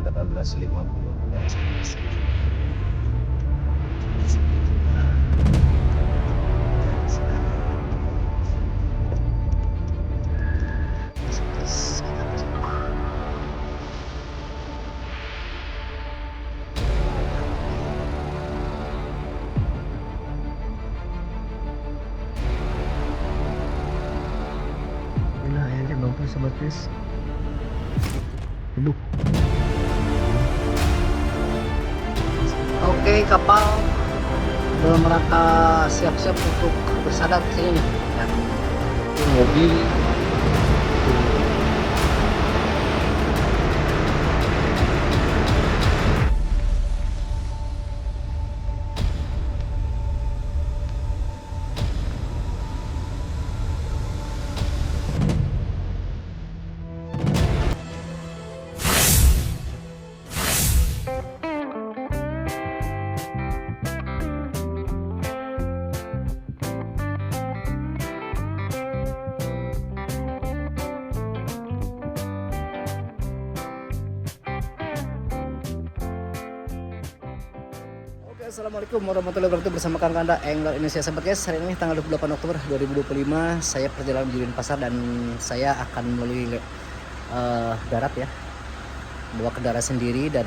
18.50. Inilah airnya bagus sobat guys. Aduh. Oke, kapal dalam rangka siap-siap untuk bersandar ke sini nih. Ya. Ini mobil. Assalamualaikum warahmatullahi wabarakatuh, bersama Kang Kanda Angler Indonesia. Sahabat guys, hari ini tanggal 28 Oktober 2025 saya perjalanan menuju Denpasar dan saya akan melalui darat ya, bawa kendaraan sendiri dan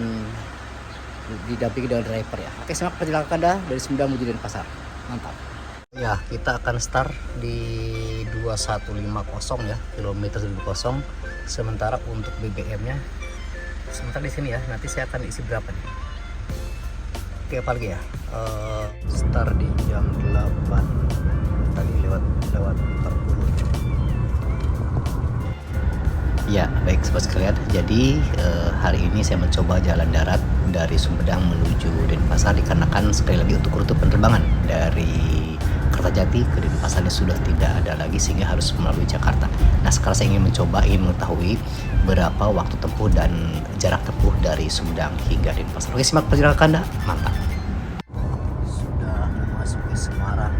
didampingi dengan driver ya. Oke, simak perjalanan Kanda dari Sumedang menuju Denpasar. Mantap ya. Kita akan start di 2150 ya, kilometer 20. Sementara untuk BBM nya sementara di sini ya, nanti saya akan isi berapa nih. Oke, apalagi ya, start di jam 8 tadi lewat 40. Ya baik sobat sekalian, jadi hari ini saya mencoba jalan darat dari Sumedang menuju Denpasar, dikarenakan sekali lagi untuk rute penerbangan dari Kertajati ke Denpasar ini sudah tidak ada lagi, sehingga harus melalui Jakarta. Nah sekarang saya ingin mengetahui berapa waktu tempuh dan jarak tempuh dari Sumedang hingga Denpasar. Oke, simak perjalanan Kanda, mantap. Sudah memasuki Semarang.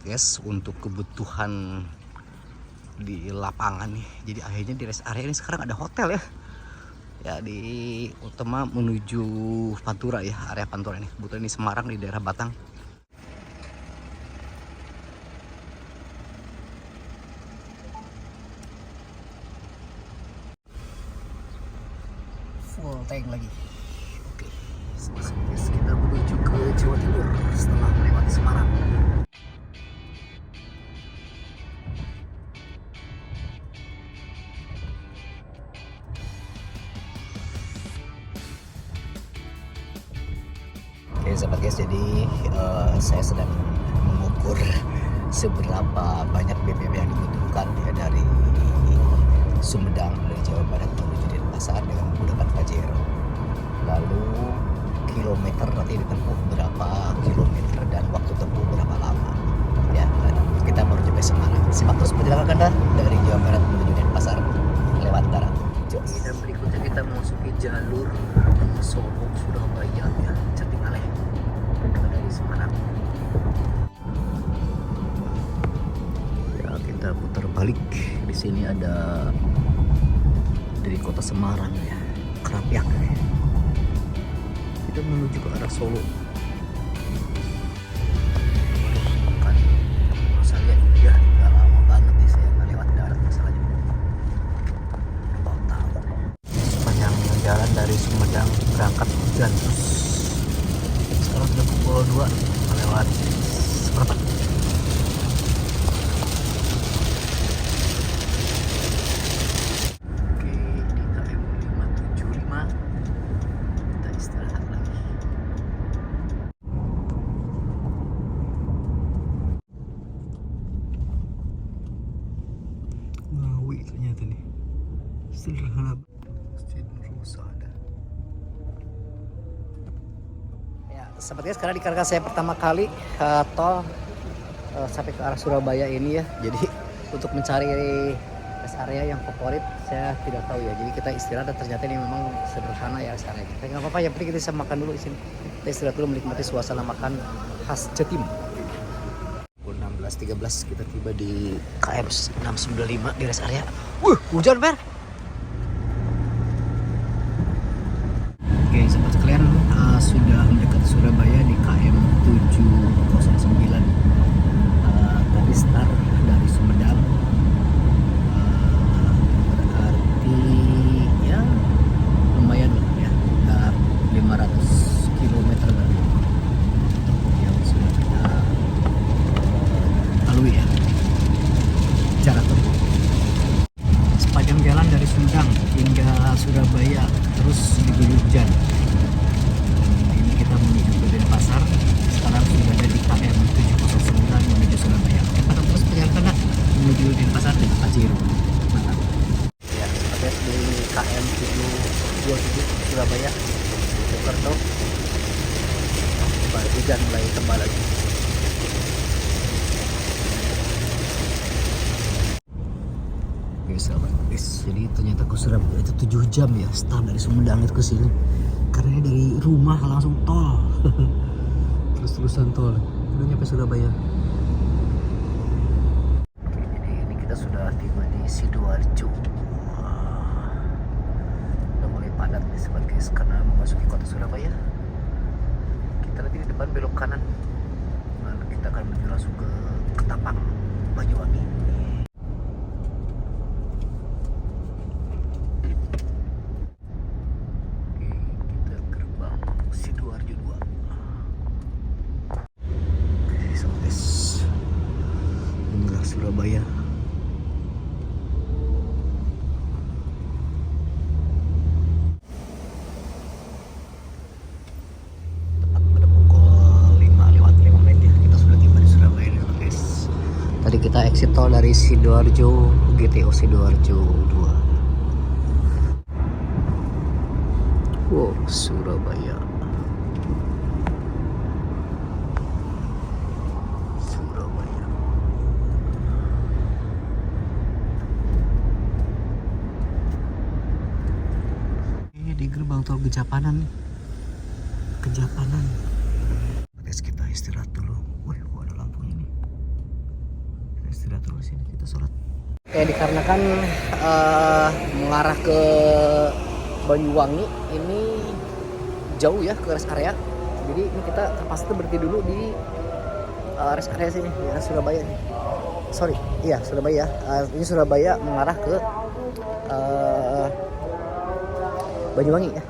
Guys, untuk kebutuhan di lapangan nih, jadi akhirnya di rest area ini sekarang ada hotel ya. Ya, di utama menuju Pantura ya, area Pantura ini. Kebetulan ini Semarang di daerah Batang. Full tank lagi. Oke, kita menuju ke Jawa Timur setelah melewati Semarang. Oke sahabat guys, jadi saya sedang mengukur seberapa banyak BBM yang dibutuhkan ya dari Sumedang dari Jawa Barat menuju Denpasar dengan menggunakan Pajero. Lalu kilometer nanti ditempuh berapa kilometer dan waktu tempuh berapa lama. Ya, kita baru sampai Semarang. Simak terus perjalanan Kanda dari Jawa Barat menuju Denpasar lewat darat. Dan berikutnya kita memasuki jalur Solo Surabaya ya, Jatingaleh dari Semarang. Ya, kita putar balik. Di sini ada dari kota Semarang ya, Krapyak. Kita menuju ke arah Solo. Saya lihat udah lama banget nih saya nggak lewat darat masalahnya. Sepanjang jalan dari Sumedang berangkat hujan terus. Sekarang sudah pukul 2 lewat seperempat. Oke, di KM 575 kita istirahat lagi. Ngawi ternyata nih, sederhana. Ya, sepertinya sekarang dikarga saya pertama kali ke tol sampai ke arah Surabaya ini ya. Jadi untuk mencari rest area yang favorit saya tidak tahu ya. Jadi kita istirahat dan ternyata ini memang sederhana ya rest area. Tapi nggak apa-apa, yang penting kita bisa makan dulu di sini. Kita istirahat dulu menikmati suasana makan khas Jatim. 16.13 kita tiba di KM 695 di rest area. Hujan Fer. Oke, sobat sekalian, sudah mendekat Surabaya di KM 709. Tadi start dari Sumedang. Berarti ya lumayan ya, 500 km yang sudah kita lalui ya jarak tempuh. Sepanjang jalan dari Sumedang hingga Surabaya terus diguyur hujan. Ini kita menuju ke Denpasar. Sekarang sudah ada di KM 709 menuju Surabaya. Kita terus perjalanan menuju Denpasar dan Pajero. Mantap. Ya, seperti di KM 727 Surabaya, Mojokerto. Baru hujan mulai tebal lagi. Sahabat, jadi ternyata ke Surabaya itu 7 jam ya, start dari Sumedang itu ke sini. Karena dari rumah langsung tol. Terus-terusan tol. Udah nyampe Surabaya. Oke, jadi ini kita sudah tiba di Sidoarjo. Udah mulai padat nih sobat guys, karena memasuki kota Surabaya. Kita nanti di depan belok kanan. Lalu kita akan menuju langsung ke Ketapang, Banyuwangi. Surabaya. Tepat pada pukul 5:05 ya, kita sudah tiba di Surabaya nih guys. Tadi kita exit tol dari Sidoarjo, GTO Sidoarjo 2. Wow, Surabaya. Di gerbang tol Kejapanan nih. Kejapanan. Guys, kita istirahat dulu. Wih, ada lampunya nih. Kita istirahat dulu sini, kita sholat. Oke, dikarenakan mengarah ke Banyuwangi ini jauh ya ke rest area. Jadi ini kita terpaksa berhenti dulu di rest area sini, ya Surabaya nih. Sorry, iya Surabaya. Ini Surabaya mengarah ke Banyuwangi ya,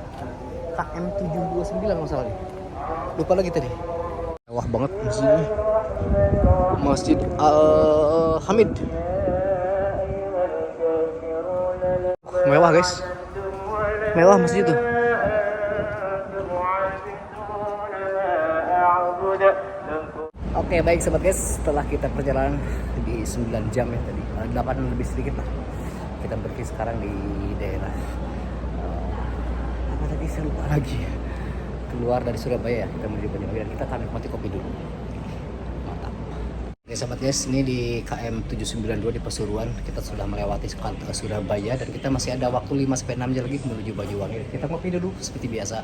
KM 729 masalah nih. Lupa lagi tadi. Wah banget masjidnya. Masjid Al-Hamid. Mewah guys. Mewah masjid itu. Oke, baik sobat guys, setelah kita perjalanan di 9 jam ya tadi, 8 lebih sedikit lah. Kita berhenti sekarang di daerah tadi saya lupa lagi, keluar dari Surabaya ya, kita menuju Banyuwangi dan kita akan nikmati kopi dulu. Mantap. Oke sahabat guys, ini di KM 792 di Pasuruan. Kita sudah melewati Surabaya dan kita masih ada waktu 5-6 jam lagi menuju Banyuwangi. Kita kopi dulu seperti biasa.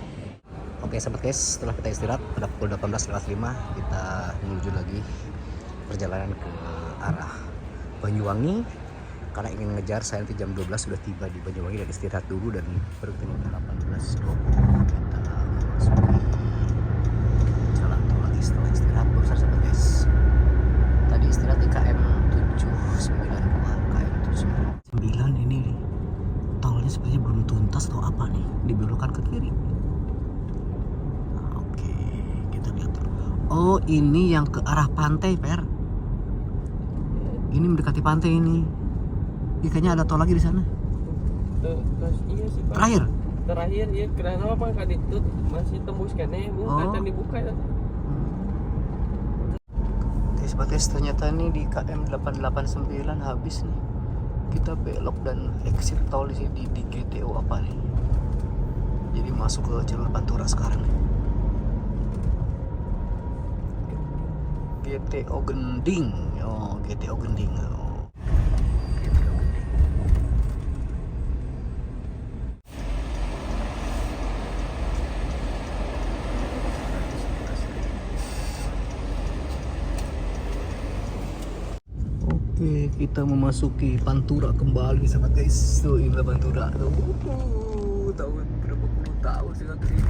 Oke sahabat guys, setelah kita istirahat pada pukul 18.05 kita menuju lagi perjalanan ke arah Banyuwangi. Karena ingin ngejar, saya nanti jam 12 sudah tiba di Banyuwangi dan istirahat dulu, dan baru kita 18.20 kita masuki jalan tol lagi setelah istirahat. Besar sahabat guys, tadi istirahat di KM 792, KM 709 ini nih, tolnya sepertinya belum tuntas atau apa nih, dibelokkan ke kiri. Oke, kita lihat dulu. Oh, ini yang ke arah pantai Per, ini mendekati pantai ini. Kayaknya ada tol lagi di sana. Iya sih, Pak. Terakhir ya, kenapa Pak kan itu masih tembus kan akan dibuka ya. Tes ternyata ini di KM 889 habis nih. Kita belok dan exit tol di sini di GTO apa nih. Jadi masuk ke jalur Pantura sekarang nih. GTO Gending. Oh, GTO Gending. Oh. GTO Gending. Oke, kita memasuki Pantura kembali sahabat guys. Tuh inilah Pantura tuh. Tahun berapa puluh tahun sih ke sini.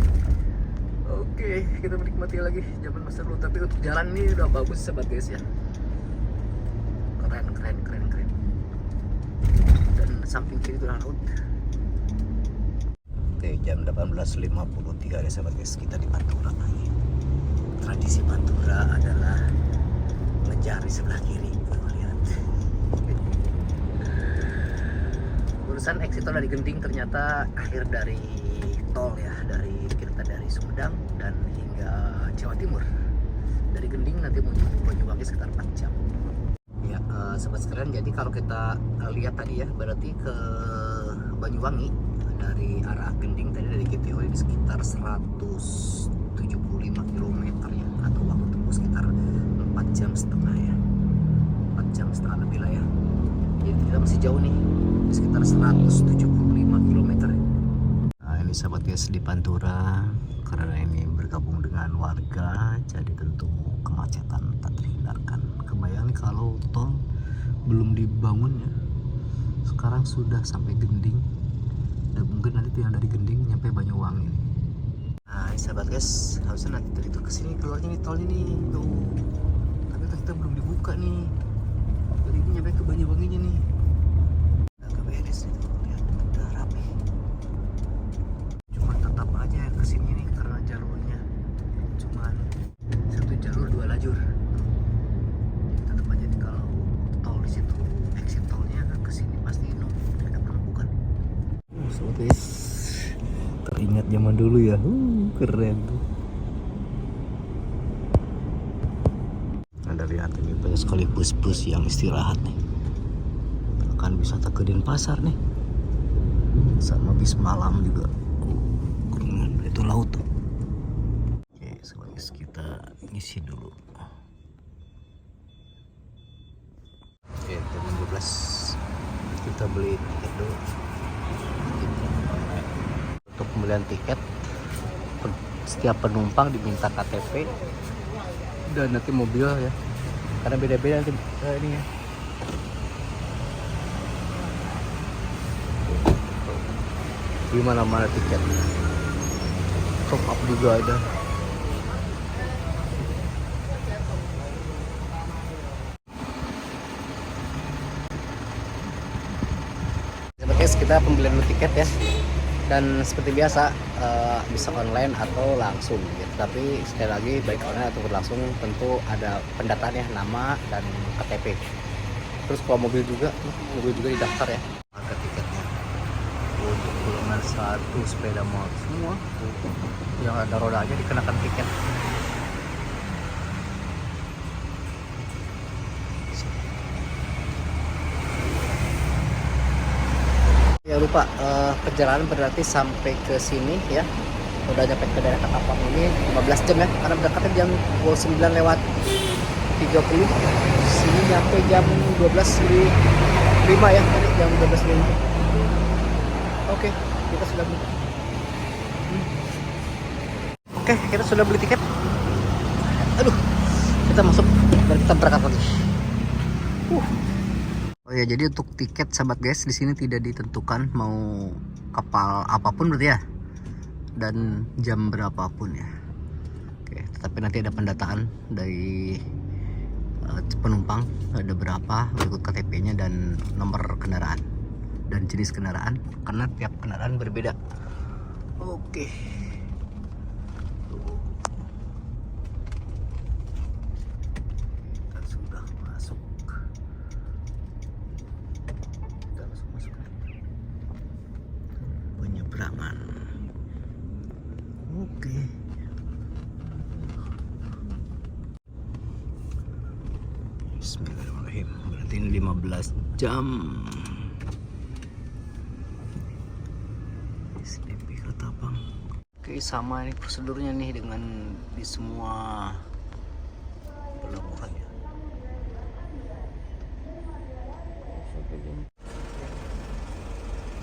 Oke, kita menikmati lagi zaman masa dulu. Tapi untuk jalan ini udah bagus sahabat guys ya. Keren. Dan samping kiri itu laut. Oke, jam 18.53 ya sahabat guys. Kita di Pantura lagi. Tradisi Pantura adalah ngejar di sebelah kiri. Urusan exit tol dari Gending ternyata akhir dari tol ya, dari kita dari Sumedang dan hingga Jawa Timur. Dari Gending nanti menuju Banyuwangi sekitar 4 jam. Ya, sobat sekalian, jadi kalau kita lihat tadi ya, berarti ke Banyuwangi dari arah Gending tadi dari GTO ini sekitar 175 km ya, atau waktu tempuh sekitar 4 jam setengah ya. 4 jam setengah lebih lah ya. Jadi kita masih jauh nih, sekitar 175 km. Nah ini sahabat guys di Pantura, karena ini bergabung dengan warga, jadi tentu kemacetan tak terhindarkan. Kebayang nih kalau tol belum dibangun ya, sekarang sudah sampai Gending, dan mungkin nanti yang dari Gending nyampe Banyuwangi. Nah ini sahabat guys, harusnya nanti dari itu kesini keluarnya nih tol ini tuh, tapi kita belum dibuka nih. Jadi ini nyampe ke Banyuwanginya nih. Agak beres itu, lihat udah rapi. Cuma tetap aja kesini nih karena jalurnya cuman satu jalur 2 lajur. Jadi tetap aja nih kalau tol di situ exit tolnya kesini pasti ada penumpukan. Sobat guys, teringat zaman dulu ya, keren tuh. Anda lihat ini banyak sekali bus-bus yang istirahat nih. Akan wisata ke Denpasar nih, sama bis malam juga. Keren, itu laut tuh. Oke, sebagai kita ngisi dulu. Oke, jam 12 kita beli tiket dulu. Untuk pembelian tiket, setiap penumpang diminta KTP dan nanti mobil ya, karena beda-beda nanti ini ya. Di mana-mana tiket, top up juga ada. Guys, kita pembelian tiket ya, dan seperti biasa bisa online atau langsung gitu. Tapi sekali lagi baik online atau langsung tentu ada pendataan ya, nama dan KTP. Terus kalau mobil juga didaftar ya. Harga tiketnya untuk golongan 1 sepeda motor semua yang ada roda aja dikenakan tiket. Ya lupa, perjalanan berarti sampai ke sini ya, udah nyampe ke daerah Ketapang ini 15 jam ya, karena berangkatnya jam 29 lewat 30, sini nyampe jam 12.05 ya, tadi jam 12.05. Oke, kita sudah beli. Oke, kita sudah beli tiket. Aduh, kita masuk dan kita berangkat lagi. Oh ya, jadi untuk tiket sahabat guys di sini tidak ditentukan mau kapal apapun berarti ya, dan jam berapapun ya. Oke, tetapi nanti ada pendataan dari penumpang, ada berapa, berikut KTP-nya dan nomor kendaraan dan jenis kendaraan, karena tiap kendaraan berbeda. Oke. Kita sudah masuk. Penyeberangan. Oke. Bismillahirrahmanirrahim. Berarti ini 15 jam. SDP Ketapang. Oke, sama ini prosedurnya nih dengan di semua pelabuhannya.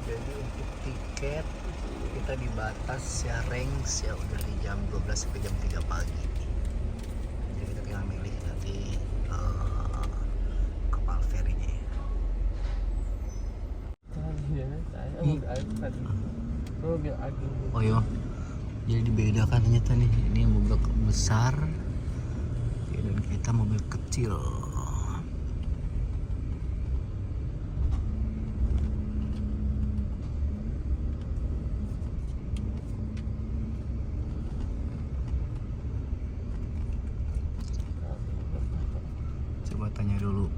Jadi untuk tiket kita dibatas ya range ya udah dari jam 12 sampai jam 3 pagi. Jadi kita tinggal milih nanti kapal ferinya. Oh iya, jadi dibedakan ternyata nih, ini mobil besar dan kita mobil kecil. Coba tanya dulu.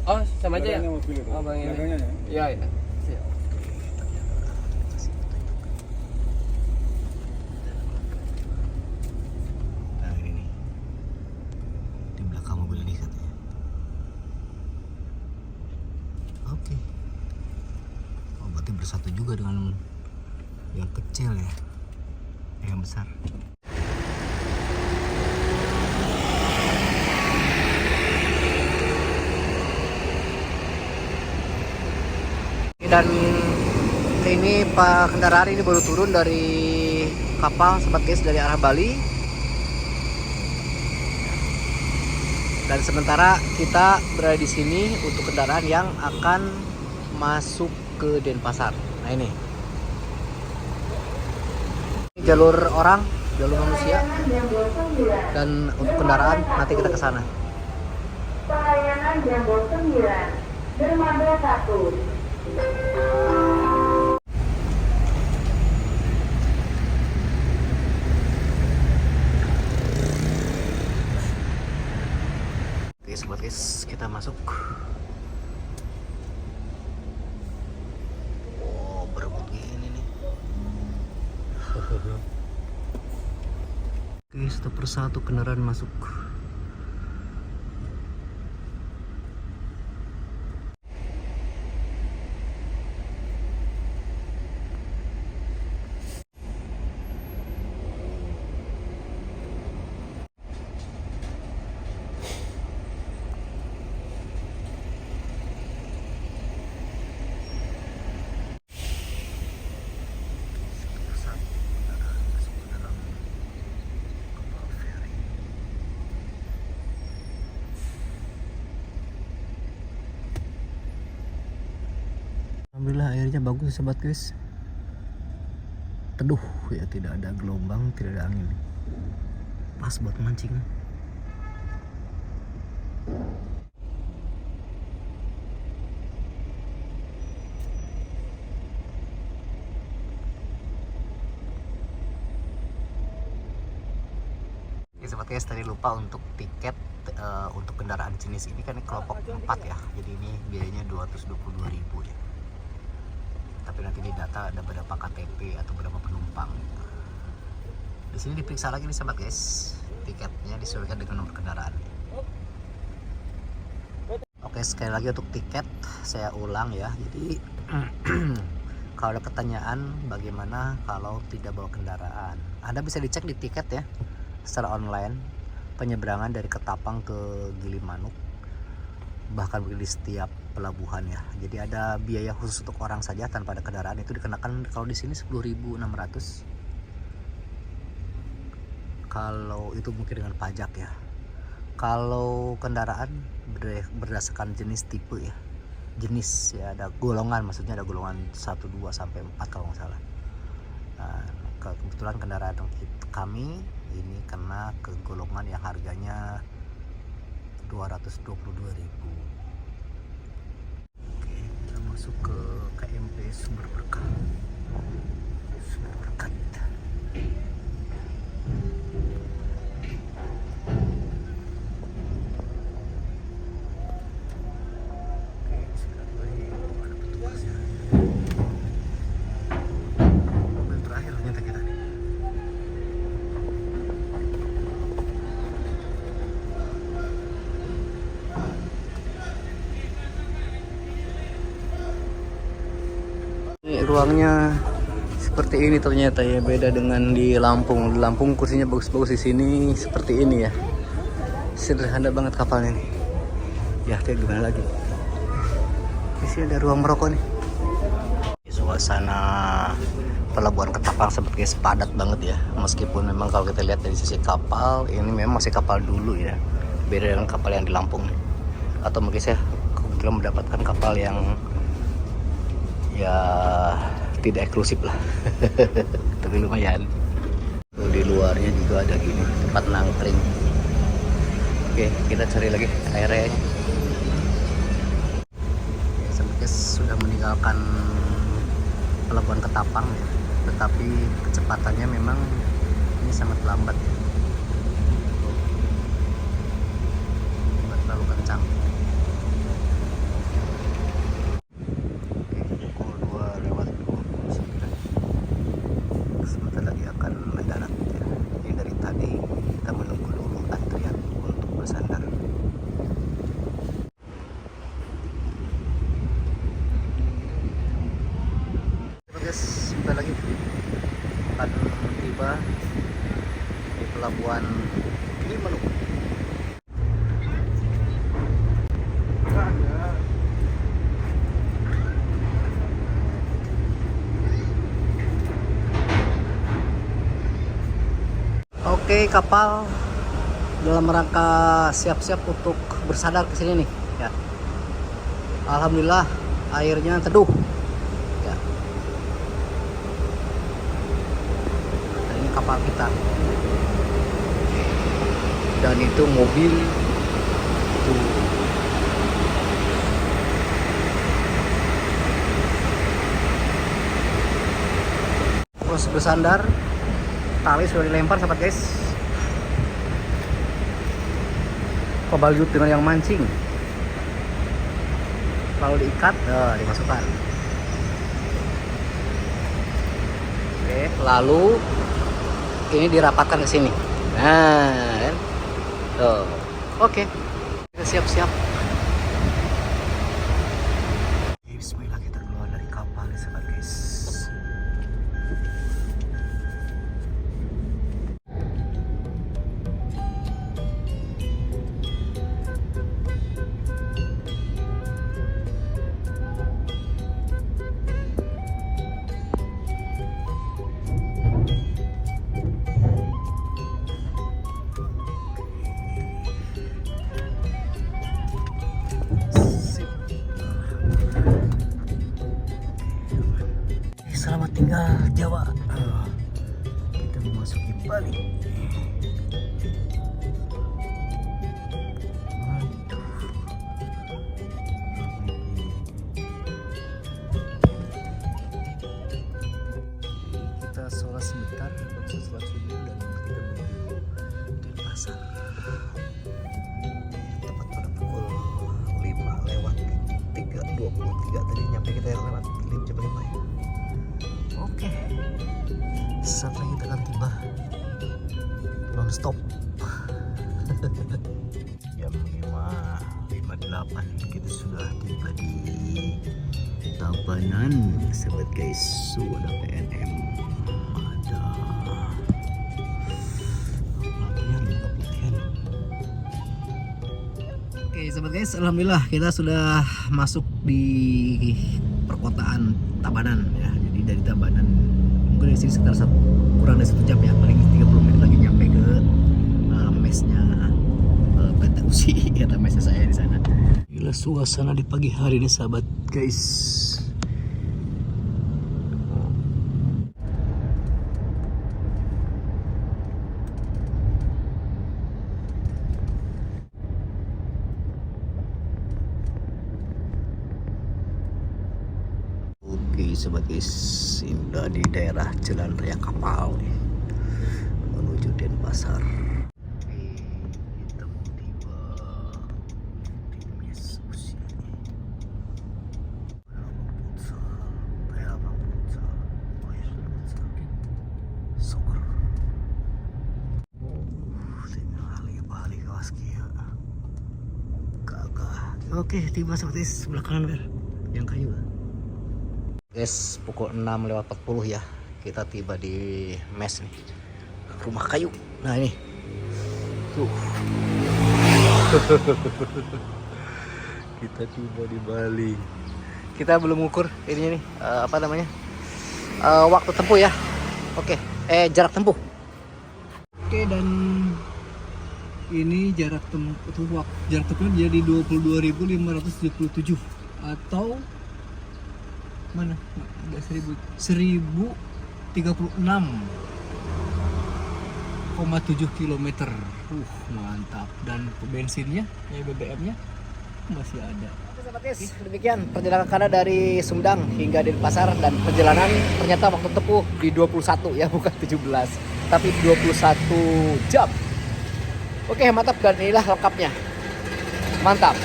Oh, sama aja ya? Oh, Bang ini. Iya, iya. Siap. Nah ini nih, di belakang mobil ini katanya. Oke. Oh, berarti bersatu juga dengan yang kecil ya, yang besar. Dan ini Pak kendaraan ini baru turun dari kapal sobat guys, dari arah Bali. Dan sementara kita berada di sini untuk kendaraan yang akan masuk ke Denpasar. Nah ini jalur orang, jalur manusia. Dan untuk kendaraan nanti kita ke sana. Pelayanan Jambol 9, Dermaga 1. Oke sobat guys, kita masuk. Oh, berebut gini nih. Oke, satu persatu kendaraan masuk. Alhamdulillah airnya bagus sobat guys. Teduh ya, tidak ada gelombang, tidak ada angin. Pas buat mancing. Oke sobat guys, tadi lupa untuk tiket untuk kendaraan jenis ini kan kelompok 4 ya. Jadi ini biayanya 222.000 ya. Tapi nanti di data ada berapa KTP atau berapa penumpang. Di sini diperiksa lagi nih sahabat guys, tiketnya disesuaikan dengan nomor kendaraan. Oke, sekali lagi untuk tiket saya ulang ya. Jadi kalau ada pertanyaan bagaimana kalau tidak bawa kendaraan, Anda bisa dicek di tiket ya secara online penyeberangan dari Ketapang ke Gilimanuk, bahkan di setiap pelabuhan ya. Jadi ada biaya khusus untuk orang saja tanpa ada kendaraan, itu dikenakan kalau di sini 10.600. Kalau itu mungkin dengan pajak ya. Kalau kendaraan berdasarkan jenis tipe ya. Jenis ya, ada golongan, maksudnya ada golongan 1, 2 sampai 4 kalau nggak salah. Nah, kebetulan kendaraan kami ini kena ke golongan yang harganya 222.000. Masuk ke KMP Sumber Berkah. Sumber Berkat. Oke, sekarang lagi ada petugasnya. Mobil terakhir ternyata kita nih. Ruangnya seperti ini ternyata ya, beda dengan di Lampung. Di Lampung kursinya bagus-bagus, di sini seperti ini ya. Sederhana banget kapalnya nih. Ya, kayak gimana lagi? Di sini ada ruang merokok nih. Suasana pelabuhan Ketapang seperti guys, padat banget ya. Meskipun memang kalau kita lihat dari sisi kapal, ini memang masih kapal dulu ya. Beda dengan kapal yang di Lampung nih. Atau mungkin saya kebetulan mendapatkan kapal yang ya tidak eksklusif lah. Tapi lumayan. Tuh, di luarnya juga ada gini tempat nangkring. Oke, kita cari lagi airnya. Sampai sudah meninggalkan pelabuhan Ketapang ya. Tetapi kecepatannya memang ini sangat lambat ya. Tidak terlalu kencang. Sebentar lagi akan mendarat ya. Ini dari tadi kita menunggu dulu antrian untuk bersandar. Guys, sebentar lagi akan tiba di pelabuhan Gilimanuk. Oke, kapal dalam rangka siap-siap untuk bersandar ke sini nih ya. Alhamdulillah airnya teduh ya. Dan ini kapal kita. Dan itu mobil tuh. Terus bersandar, tali sudah dilempar sahabat guys. Kobalyut dengan yang mancing lalu diikat, dimasukkan. Oke, lalu ini dirapatkan ke sini. Nah, kan? Tuh. Oke, kita siap-siap. Bismillah, kita keluar dari kapal nih sahabat guys. Selamat tinggal Jawa. Kita memasuki Bali. Kita sholat sebentar, sholat subuh dan kita menuju Denpasar. Tepat pada pukul 5 lewat 3:23 tadi nyampe kita lewat jam 5 ya. Oke, saat lagi kita akan tiba non-stop. Jam 5:58 kita sudah tiba di Tabanan sahabat guys. Ada PNM, ada pelatihan. Oke sahabat guys, alhamdulillah kita sudah masuk di perkotaan Tabanan ya. Jadi dari Tabanan mungkin dari sini sekitar kurang dari 1 jam ya, paling 30 menit lagi nyampe ke mesnya PT USI kata mesnya saya di sana. Gila suasana di pagi hari ini sahabat guys. Oke sobat guys, sudah di daerah Jalan Raya Kapal nih, menuju Denpasar. Oke, kita mau tiba di mes USI. Berapa futsal? Oh ya sudah futsal. Soccer. Tinggal Bali Kawaskia. Gagah. Oke, tiba sobat guys, sebelah kanan Ber, yang kayu. Guys, pukul 6:40 ya. kita tiba di mes nih, rumah kayu. Nah ini tuh kita tiba di Bali. Kita belum ukur ininya nih, apa namanya, waktu tempuh ya. Oke, jarak tempuh. Oke, dan ini jarak tempuhnya jadi 22.577 atau mana? Ada 1036,7 km. Mantap. Dan bensinnya, BBM-nya masih ada. Oke sahabat guys, demikian perjalanan Kanda dari Sumedang hingga Denpasar, dan perjalanan ternyata waktu tempuh di 21 ya, bukan 17, tapi 21 jam. Oke, mantap, dan inilah lengkapnya. Mantap.